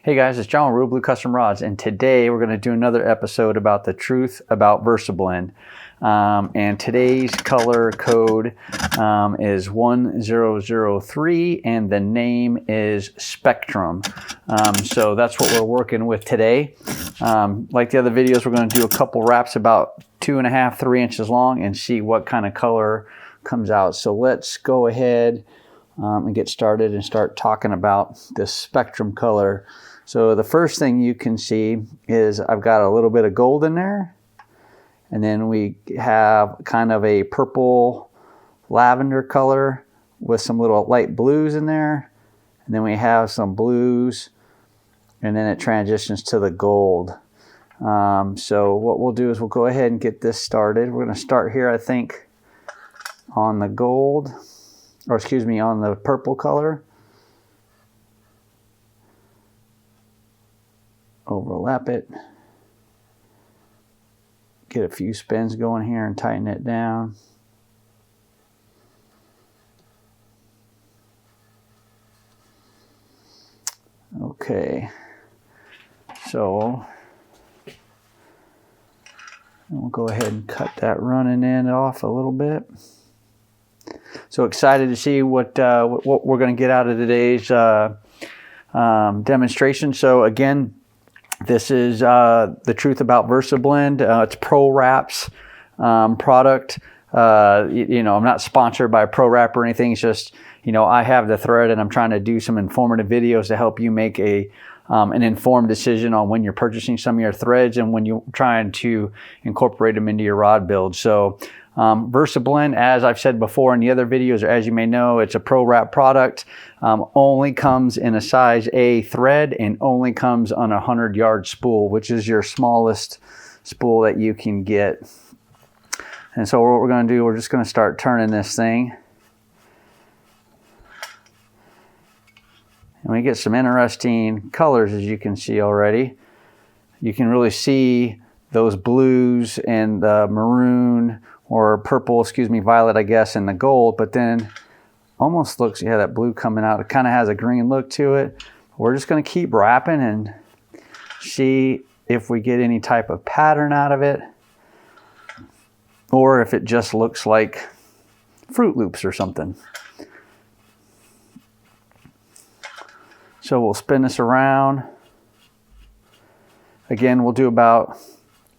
Hey guys, it's John with ReelBlue Custom Rods, and today we're going to do another episode about the truth about VersaBlend. And today's color code is 1003, and the name is Spectrum. So that's what we're working with today. Like the other videos, we're going to do a couple wraps about 2.5 to 3 inches long and see what kind of color comes out. So let's go ahead and get started and start talking about this Spectrum color. So the first thing you can see is I've got a little bit of gold in there, and then we have kind of a purple lavender color with some little light blues in there, and then we have some blues, and then it transitions to the gold. So what we'll do is we'll go ahead and get this started. We're going to start here, I think, on the gold, or excuse me, on the purple color. Overlap it, get a few spins going here and tighten it down. Okay, so we'll go ahead and cut that running end off a little bit. So excited to see what we're going to get out of today's demonstration. So again, this is the truth about VersaBlend. It's Pro Wrap's product. You know, I'm not sponsored by Pro Wrap or anything. It's just, you know, I have the thread and I'm trying to do some informative videos to help you make an informed decision on when you're purchasing some of your threads and when you're trying to incorporate them into your rod build. So VersaBlend, as I've said before in the other videos, or as you may know, it's a Pro Wrap product. Only comes in a size A thread and only comes on a 100-yard spool, which is your smallest spool that you can get. And so what we're going to do, we're just going to start turning this thing. And we get some interesting colors, as you can see already. You can really see those blues and the maroon, or purple, excuse me, violet, I guess, and the gold, but then almost looks, yeah, that blue coming out. It kind of has a green look to it. We're just going to keep wrapping and see if we get any type of pattern out of it, or if it just looks like Fruit Loops or something. So we'll spin this around. Again, we'll do about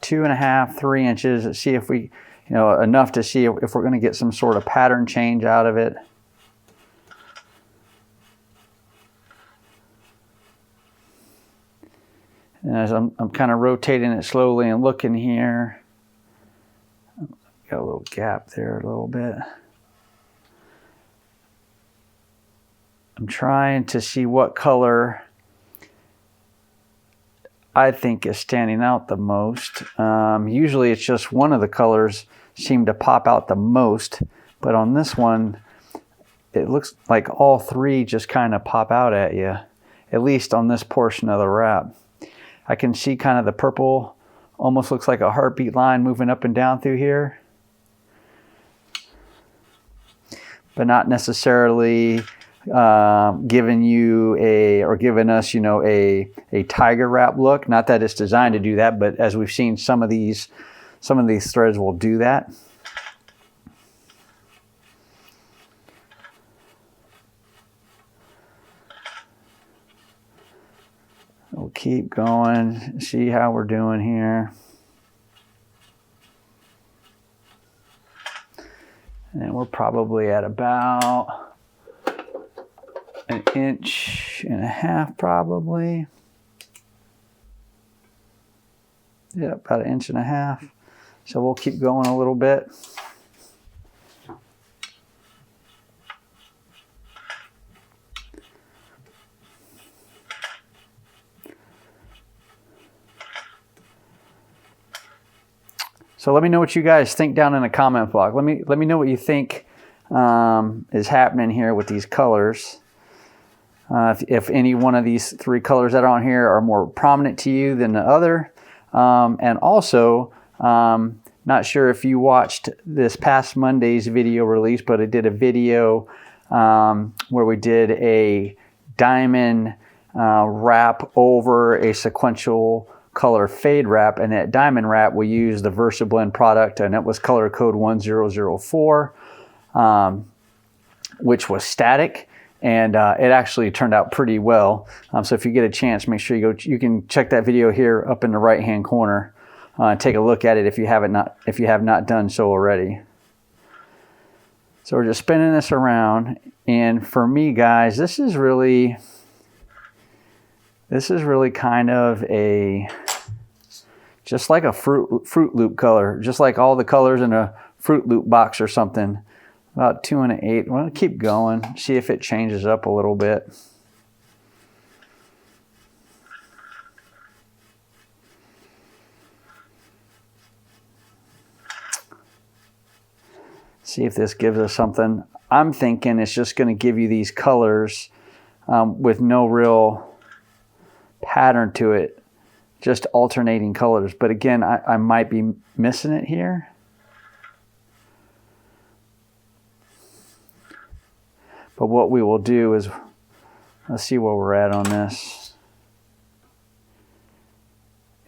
2.5 to 3 inches and see if we, you know, enough to see if we're going to get some sort of pattern change out of it. And as I'm kind of rotating it slowly and looking here, got a little gap there a little bit. I'm trying to see what color I think is standing out the most. Usually it's just one of the colors seem to pop out the most, but on this one it looks like all three just kind of pop out at you, at least on this portion of the wrap. I can see kind of the purple, almost looks like a heartbeat line moving up and down through here, but not necessarily giving you giving us, you know, a tiger wrap look. Not that it's designed to do that, but as we've seen, some of these threads will do that. We'll keep going, see how we're doing here. And we're probably at about 1.5 inches probably. Yeah, about 1.5 inches. So we'll keep going a little bit. So let me know what you guys think down in the comment block. Let me know what you think is happening here with these colors. If any one of these three colors that are on here are more prominent to you than the other. And also, not sure if you watched this past Monday's video release, but I did a video where we did a diamond wrap over a sequential color fade wrap, and that diamond wrap we use the VersaBlend product, and it was color code 1004, which was static, and it actually turned out pretty well. So if you get a chance, make sure you can check that video here up in the right hand corner and take a look at it if you have not done so already. So we're just spinning this around, and for me, guys, this is really kind of just like a Fruit Loop color, just like all the colors in a Fruit Loop box or something. About 2 1/8. We're gonna keep going, see if it changes up a little bit. See if this gives us something. I'm thinking it's just gonna give you these colors with no real pattern to it, just alternating colors. But again, I might be missing it here. But what we will do is, let's see where we're at on this.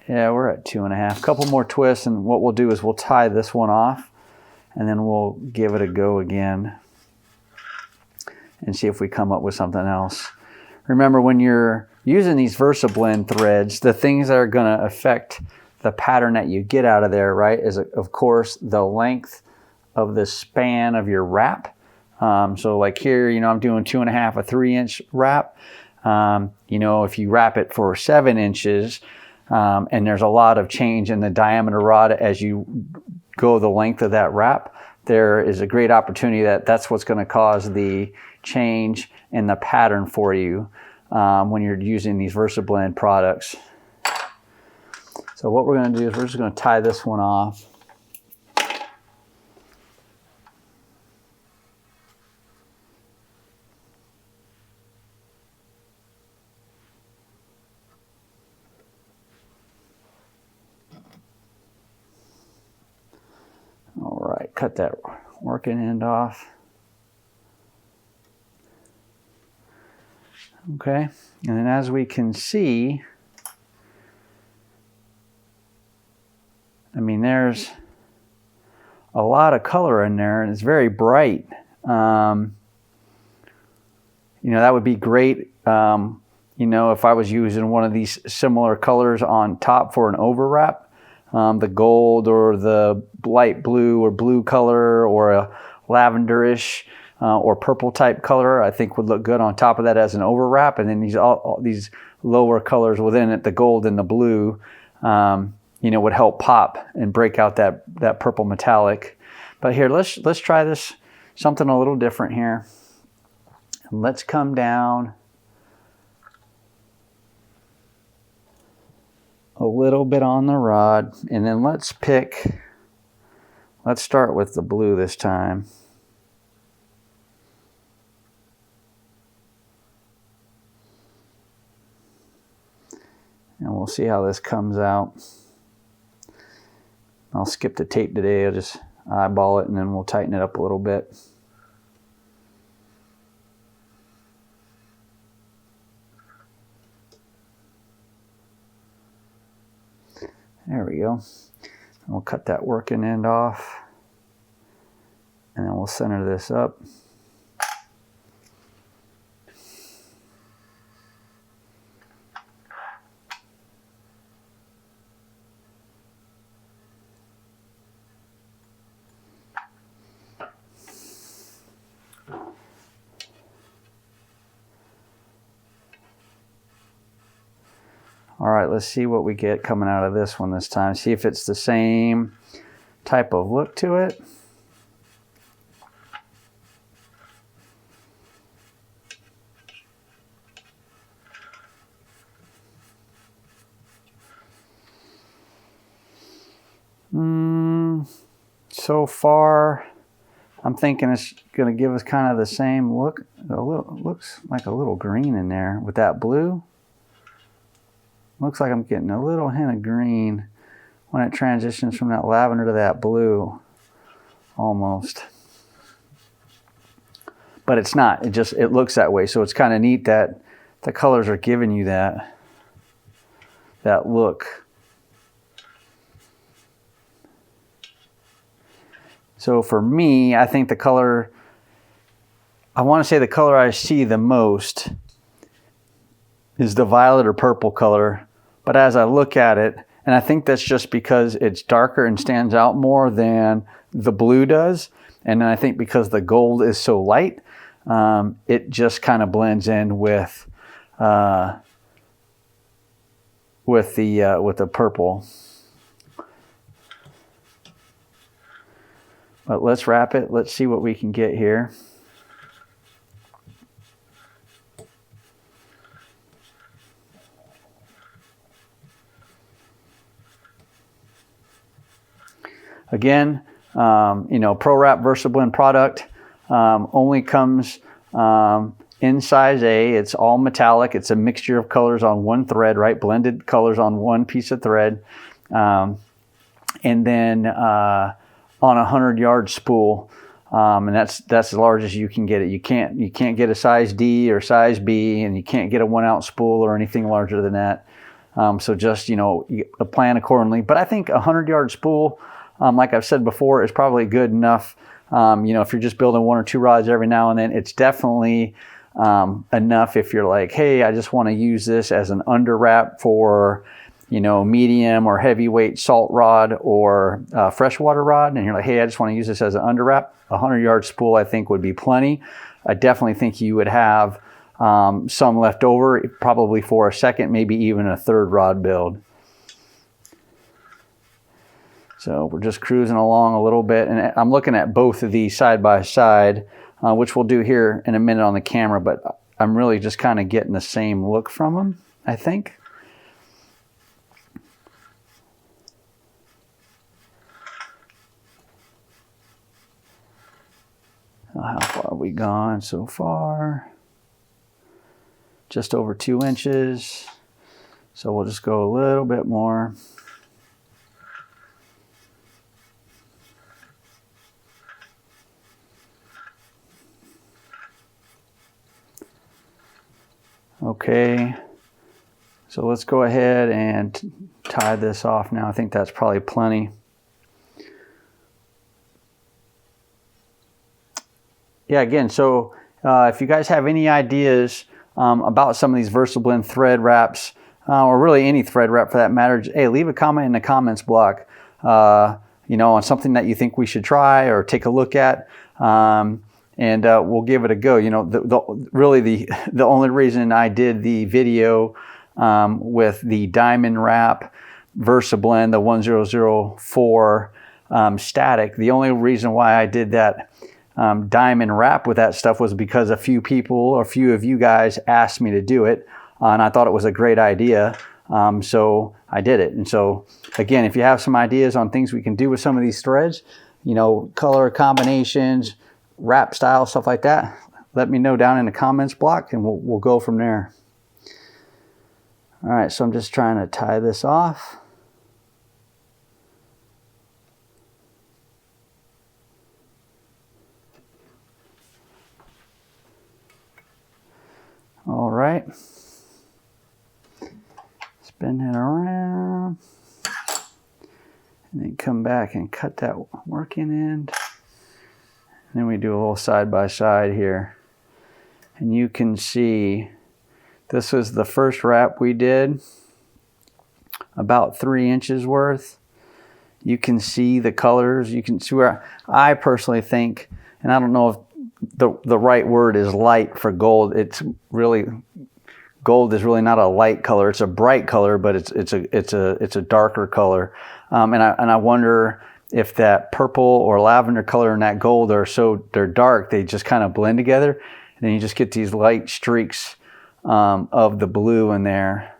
Yeah, we're at 2 1/2. Couple more twists, and what we'll do is we'll tie this one off, and then we'll give it a go again and see if we come up with something else. Remember, when you're using these VersaBlend threads, the things that are going to affect the pattern that you get out of there, right, is of course the length of the span of your wrap. So like here, you know, I'm doing 2 1/2, a 3-inch wrap. You know, if you wrap it for 7 inches, and there's a lot of change in the diameter rod as you go the length of that wrap, there is a great opportunity that's what's going to cause the change in the pattern for you when you're using these VersaBlend products. So what we're going to do is we're just going to tie this one off. All right, cut that working end off. Okay, and then as we can see, I mean, there's a lot of color in there, and it's very bright. You know, that would be great, you know, if I was using one of these similar colors on top for an overwrap. The gold or the light blue or blue color or a lavenderish or purple type color, I think would look good on top of that as an overwrap. And then these lower colors within it, the gold and the blue, you know, would help pop and break out that purple metallic. But here, let's try this, something a little different here. And let's come down a little bit on the rod, and then let's start with the blue this time. And we'll see how this comes out. I'll skip the tape today, I'll just eyeball it and then we'll tighten it up a little bit. There we go. And we'll cut that working end off, and then we'll center this up. All right, let's see what we get coming out of this one this time. See if it's the same type of look to it. So far, I'm thinking it's going to give us kind of the same look. Looks like a little green in there with that blue. Looks like I'm getting a little hint of green when it transitions from that lavender to that blue, almost. But it's not. It looks that way. So it's kind of neat that the colors are giving you that look. So for me, I think the color, I want to say the color I see the most is the violet or purple color. But as I look at it, and I think that's just because it's darker and stands out more than the blue does. And then I think because the gold is so light, it just kind of blends in with the purple. But let's wrap it. Let's see what we can get here. Again, you know, Pro Wrap VersaBlend product only comes in size A. It's all metallic. It's a mixture of colors on one thread, right? Blended colors on one piece of thread. And then on a 100-yard spool. And that's as large as you can get it. You can't get a size D or size B, and you can't get a 1-ounce spool or anything larger than that. So just, you know, plan accordingly. But I think a 100-yard spool, like I've said before, is probably good enough. You know, if you're just building 1 or 2 rods every now and then, it's definitely enough if you're like, hey, I just want to use this as an under wrap for, you know, medium or heavyweight salt rod or freshwater rod. And you're like, hey, I just want to use this as an under wrap. A 100-yard spool, I think, would be plenty. I definitely think you would have some left over, probably for a second, maybe even a third rod build. So we're just cruising along a little bit, and I'm looking at both of these side by side, which we'll do here in a minute on the camera, but I'm really just kind of getting the same look from them, I think. How far have we gone so far? Just over 2 inches. So we'll just go a little bit more. Okay, so let's go ahead and tie this off now. I think that's probably plenty. Yeah, again, so if you guys have any ideas about some of these VersaBlend thread wraps, or really any thread wrap for that matter, hey, leave a comment in the comments block, you know, on something that you think we should try or take a look at. And we'll give it a go. You know, really the only reason I did the video with the diamond wrap VersaBlend, the 1004 static, the only reason why I did that diamond wrap with that stuff was because a few people, or a few of you guys, asked me to do it, and I thought it was a great idea. So I did it. And so again, if you have some ideas on things we can do with some of these threads, you know, color combinations, wrap style, stuff like that, let me know down in the comments block, and we'll go from there. All right, so I'm just trying to tie this off. All right, spin it around, and then come back and cut that working end. Then we do a little side by side here, and you can see this was the first wrap we did, about 3 inches worth. You can see the colors. You can see where I personally think, and I don't know if the right word is light for gold. It's really, gold is really not a light color. It's a bright color, but it's a darker color. And I wonder if that purple or lavender color and that gold they're dark, they just kind of blend together, and then you just get these light streaks of the blue in there.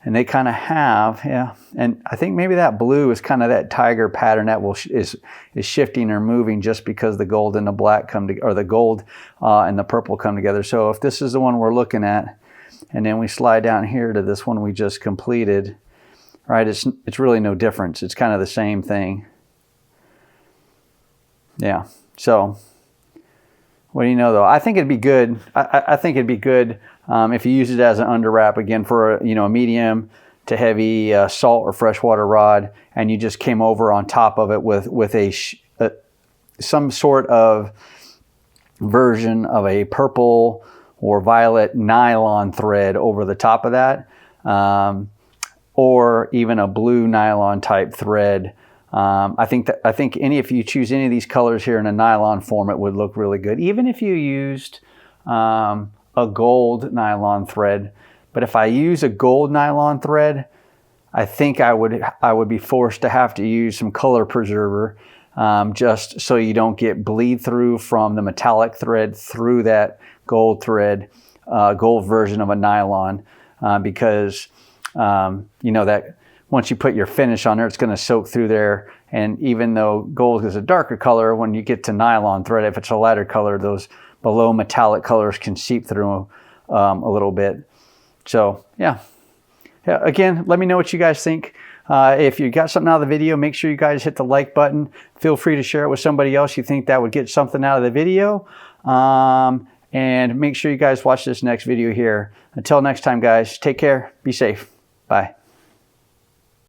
And they kind of have, yeah. And I think maybe that blue is kind of that tiger pattern that is shifting or moving just because the gold and the black come together, or the gold and the purple come together. So if this is the one we're looking at, and then we slide down here to this one we just completed, right? It's really no difference. It's kind of the same thing. Yeah. So what do you know though? I think it'd be good. I think it'd be good If you use it as an under wrap, again, for a medium to heavy salt or freshwater rod, and you just came over on top of it with some sort of version of a purple or violet nylon thread over the top of that, or even a blue nylon type thread. I think if you choose any of these colors here in a nylon form, it would look really good. Even if you used a gold nylon thread. But if I use a gold nylon thread, I think I would be forced to have to use some color preserver, just so you don't get bleed through from the metallic thread through that gold thread, gold version of a nylon, because that once you put your finish on there, it's going to soak through there. And even though gold is a darker color, when you get to nylon thread, if it's a lighter color, those below metallic colors can seep through a little bit. So yeah, again, let me know what you guys think. If you got something out of the video, make sure you guys hit the like button. Feel free to share it with somebody else you think that would get something out of the video. And make sure you guys watch this next video here. Until next time, guys, take care, be safe, bye.